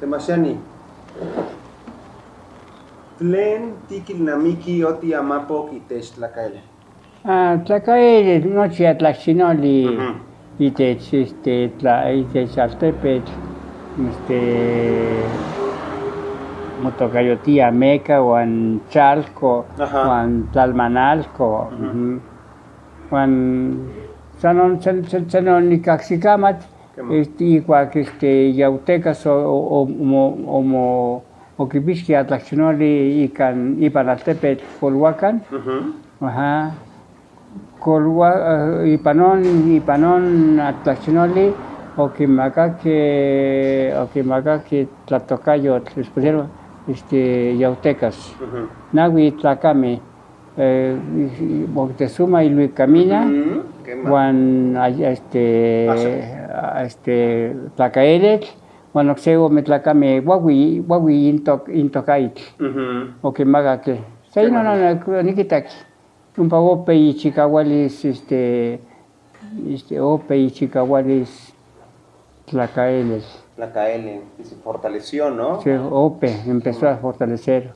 Temasiani. Tlen tikilnamiki oti amapok itech Tlacaele. Tlacaele nochi atlachinoli itech itech altepetl motocayotia Meca uan Chalco uan Tlalmanalco uan sanon nikajsikamatl iguak yautecas okipixki atlachinoli ipan altepetl Colhuacan ipan on atlachinoli okimacaki tlatocayotl les pusieron yautecas nahui tlacame Moctezuma Iluicamina uan Tlacaeletl uan ocse ome tlacame uaui intocaitl okimacaki se inon nikitaki ompa ope ichicaualis Tlacaele. Tlacaele, se fortaleció, ¿no? Sí, ope, empezó a fortalecer.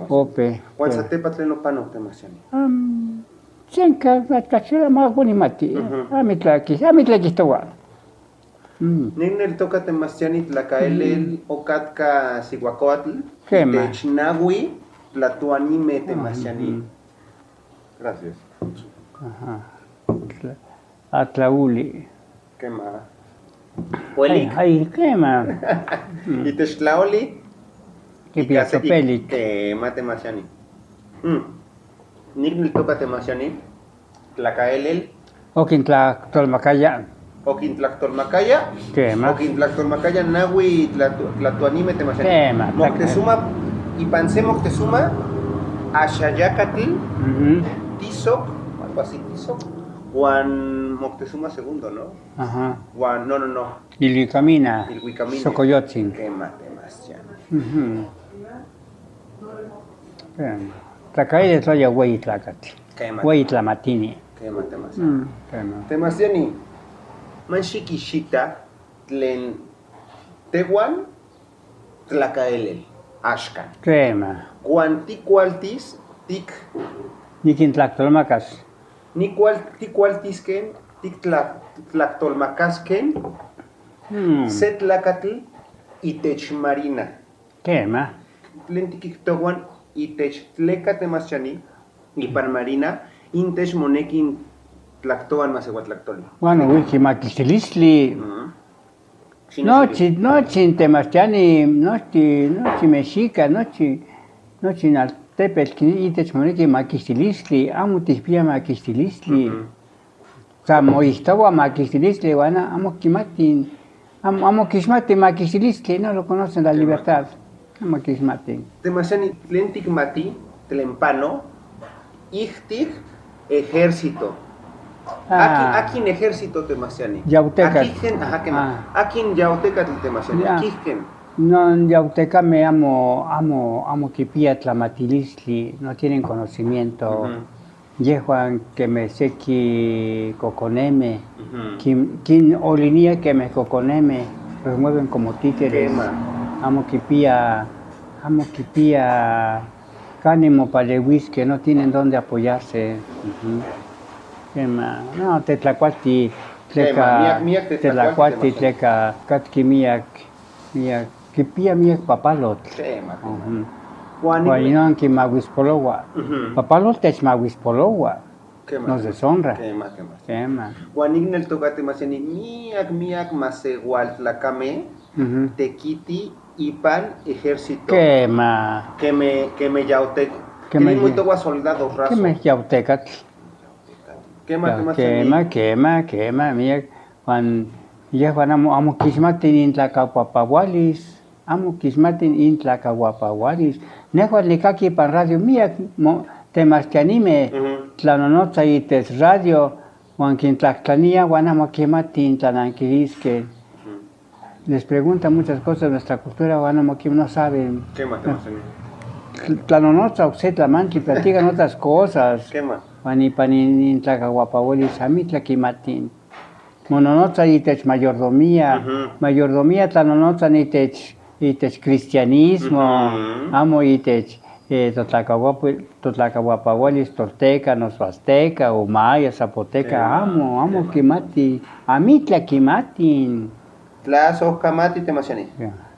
Ope. ¿Cuál satepa tlen opano Temasiani? Senca, atlachera más bonimati. Amitlakistowal. Nel toca Temasiani Tlacaele ocatka Sihuacoatl. Quema. Technahui Tlatuanime Temasiani. Gracias. Atlauli. Quema. Ay, quema. Y Techtlaoli. Que pienso pelik. Temasiani. Nignil toca Temasiani. Tlacaele. Oquintlactolmacaya. Oquintlactolmacaya. Quema. Oquintlactolmacaya nahui Tlatuanime Temasiani. Quema. Moctezuma. Y Panse Moctezuma. Axayacatl. Tizoc. Algo así, Tizoc. Juan Moctezuma II, ¿no? Ajá. Juan, no. Iluicamina. Socoyotzin. Quema Temasiani. Tlacaele tloya güey tlacatl. Quema. Güey tlamatini. Quema Temasiani. Quema. Temasiani. Manxiquixita tlen Tehuan Tlacaele. Axcan. Quema. Juan ticualtis tic. Niquintlactolmacas. Ticualtisquen tictlactolmacasquen. Setlacatl itech marina. Quema. Tlen tiquictohuan itech tleca Temasiani ipan marina intech monequin tlactoan masehuatlactoli. Bueno, wikimaquistilistli. Nochi Temasiani, nochi mexica, nochi altepetl itech monequi maquistilistli, amo tikpia maquistilistli. Moixtoua maquistilistli, uan amo quixmati maquistilistli, no lo conocen la libertad. Amo quixmati. Temasiani tlen tikmati tlenpano ihtic ejército. Akin ejército Temasiani. Yautecatl. Akin yautecatl Temasiani. Aquihken. No, yautecame amo quipia tlamatilistli, no tienen conocimiento. Yehuan que me sequi coconeme, quien olinia que me coconeme, los mueven como títeres. Amo quipia cánimo palewis que no tienen dónde apoyarse. No, tetlacuati, tleca, catquimiac, quipia miak papalotl. Guaynon que maguispolowa. Papalotl tech maguispolowa. Nos deshonra. Quema. Juanignel toca Temasiani miak masehualtlacame tequiti ipan ejército. Quema. Que me yautec. Tienen muy toguas soldados rasos. Que me yautecatl. Quema, miak. Juan amo quismatin intlacapapahualis. Amo quismatin intlacahuapahualis. Nehuan licaqui pan radio miak Temasianime tlanonotza itech radio uan quintlactlania uan amo quimatin tlananquilisque. Les pregunta muchas cosas de nuestra cultura uan amo no saben. Quema Temasiani. Tlanonotza ocse tlamantli platican otras cosas. Quema. Uan ipan intlacahuapahualis amitlaquimatin. Mononotza itech mayordomía. Mayordomía tlanonotza itech itech cristianismo, Ujú. amo itech totlacahuapahualis tolteca, noso azteca, o maya, zapoteca, amo kimati, amitla kimatin. Tlasohkamati temasiani. Yeah.